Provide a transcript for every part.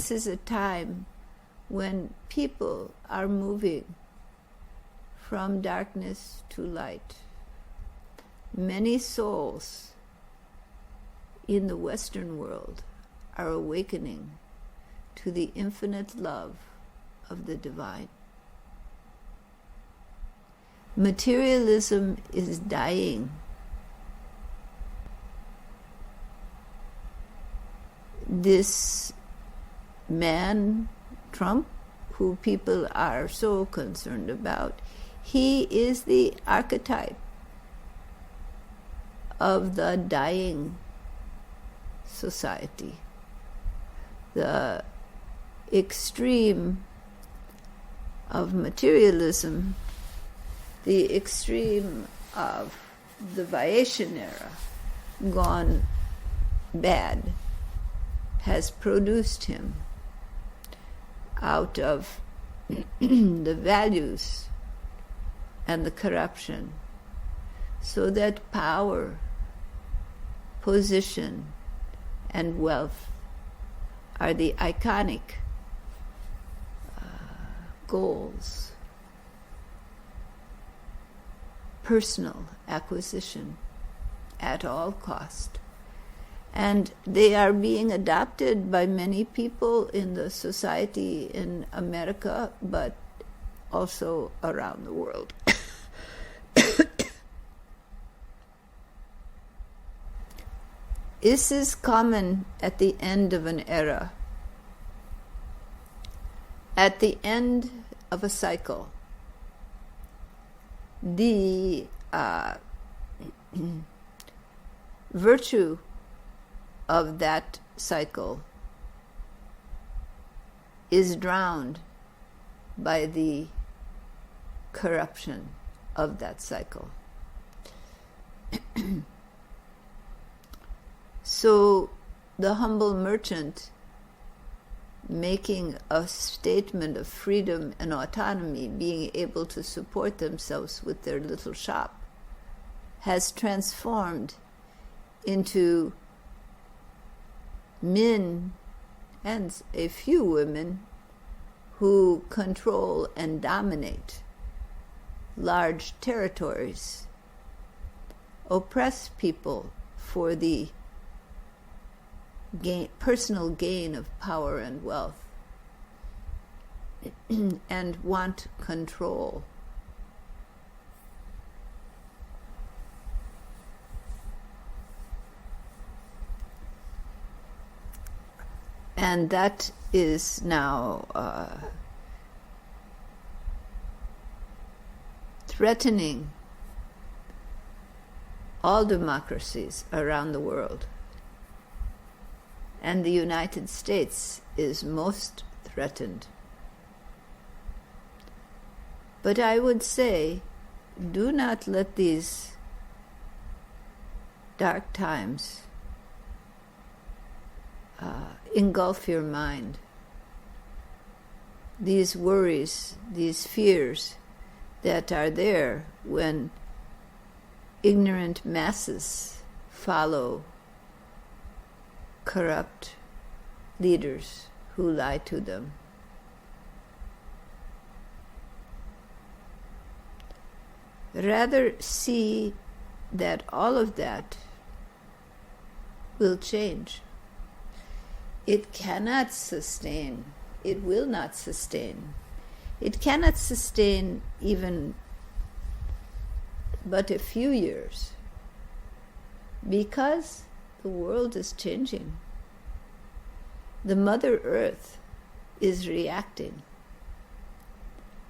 this is a time when people are moving from darkness to light. Many souls in the Western world are awakening to the infinite love of the divine. Materialism is dying. This man, Trump, who people are so concerned about, he is the archetype of the dying society. The extreme of materialism, the extreme of the Vaishyan era gone bad, has produced him out of the values and the corruption, so that power, position, and wealth are the iconic goals. Personal acquisition at all cost. And they are being adopted by many people in the society in America, but also around the world. This is common at the end of an era, at the end of a cycle. The virtue of that cycle is drowned by the corruption of that cycle. So the humble merchant, making a statement of freedom and autonomy, being able to support themselves with their little shop, has transformed into men and a few women who control and dominate large territories, oppress people for the personal gain of power and wealth, and want control. And that is now threatening all democracies around the world. And the United States is most threatened. But I would say, do not let these dark times engulf your mind. These worries, these fears that are there when ignorant masses follow corrupt leaders who lie to them. Rather see that all of that will change. It cannot sustain. It will not sustain. It cannot sustain even but a few years, because the world is changing. The Mother Earth is reacting.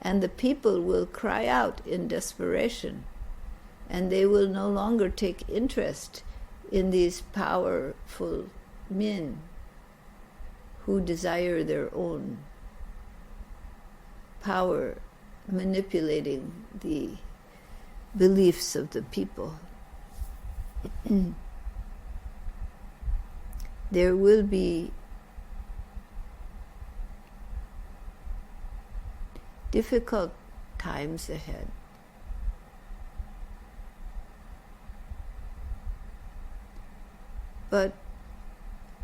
And the people will cry out in desperation, and they will no longer take interest in these powerful men who desire their own power, manipulating the beliefs of the people. There will be difficult times ahead. But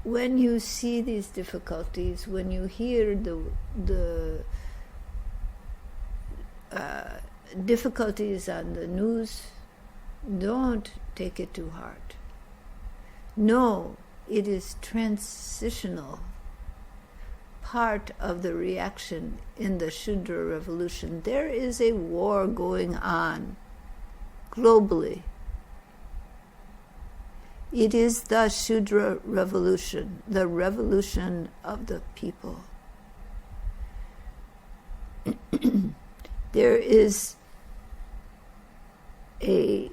when you see these difficulties, when you hear the difficulties on the news, don't take it to heart. No, it is transitional, part of the reaction in the Shudra revolution. There is a war going on globally. It is the Shudra revolution, the revolution of the people. There is a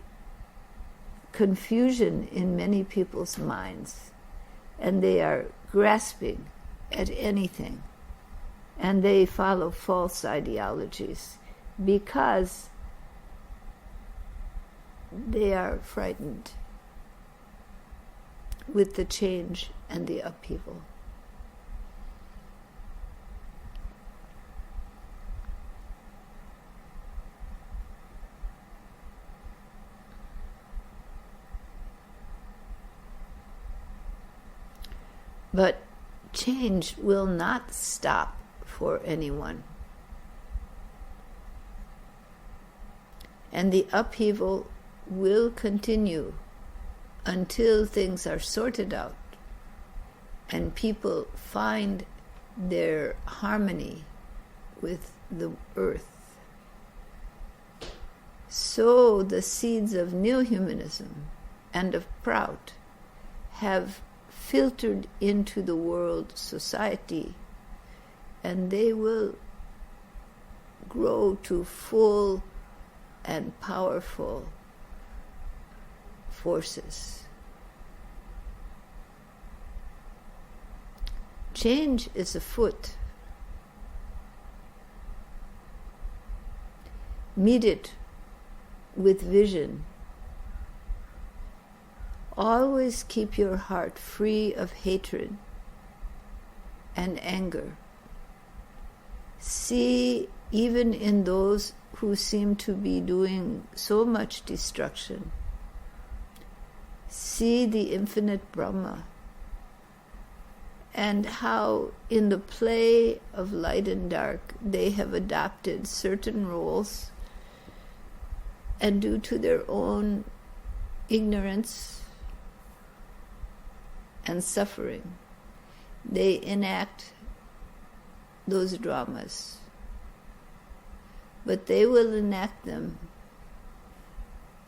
confusion in many people's minds, and they are grasping at anything, and they follow false ideologies because they are frightened with the change and the upheaval. But change will not stop for anyone. And the upheaval will continue until things are sorted out and people find their harmony with the earth. So the seeds of new humanism and of Prout have filtered into the world society, and they will grow to full and powerful forces. Change is afoot. Meet it with vision. Always keep your heart free of hatred and anger. See, even in those who seem to be doing so much destruction, see the infinite Brahma, and how in the play of light and dark they have adopted certain roles, and due to their own ignorance and suffering, they enact those dramas. But they will enact them,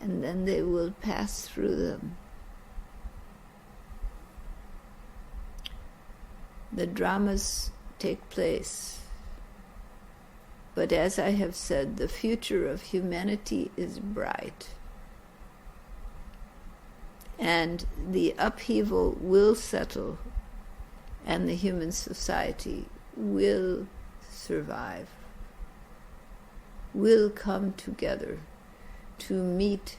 and then they will pass through them. The dramas take place. But as I have said, the future of humanity is bright. And the upheaval will settle, and the human society will survive, will come together to meet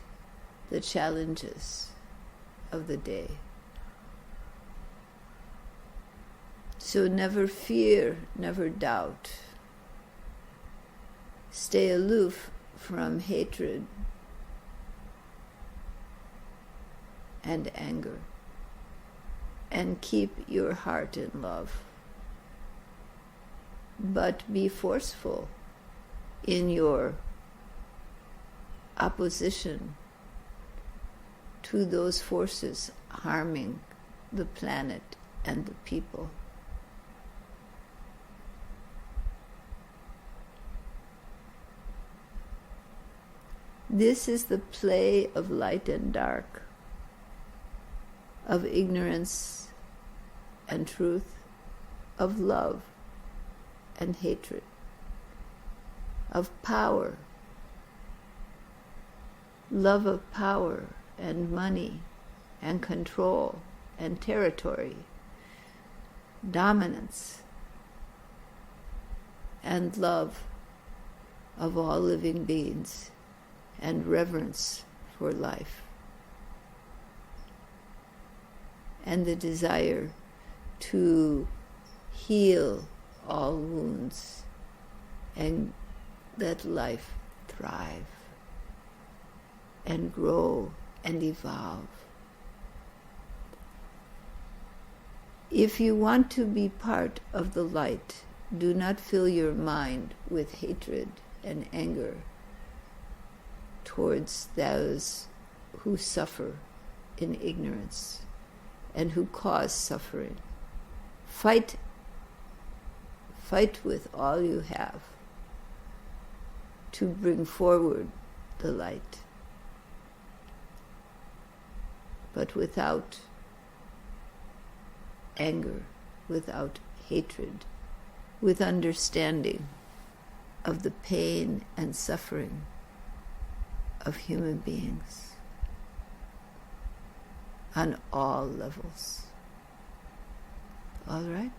the challenges of the day. So never fear, never doubt. Stay aloof from hatred and anger, and keep your heart in love. But be forceful in your opposition to those forces harming the planet and the people. This is the play of light and dark, of ignorance and truth, of love and hatred, of power, love of power and money and control and territory, dominance, and love of all living beings, and reverence for life, and the desire to heal all wounds and let life thrive and grow and evolve. If you want to be part of the light, do not fill your mind with hatred and anger towards those who suffer in ignorance and who cause suffering. Fight with all you have to bring forward the light, but without anger, without hatred, with understanding of the pain and suffering of human beings on all levels. All right?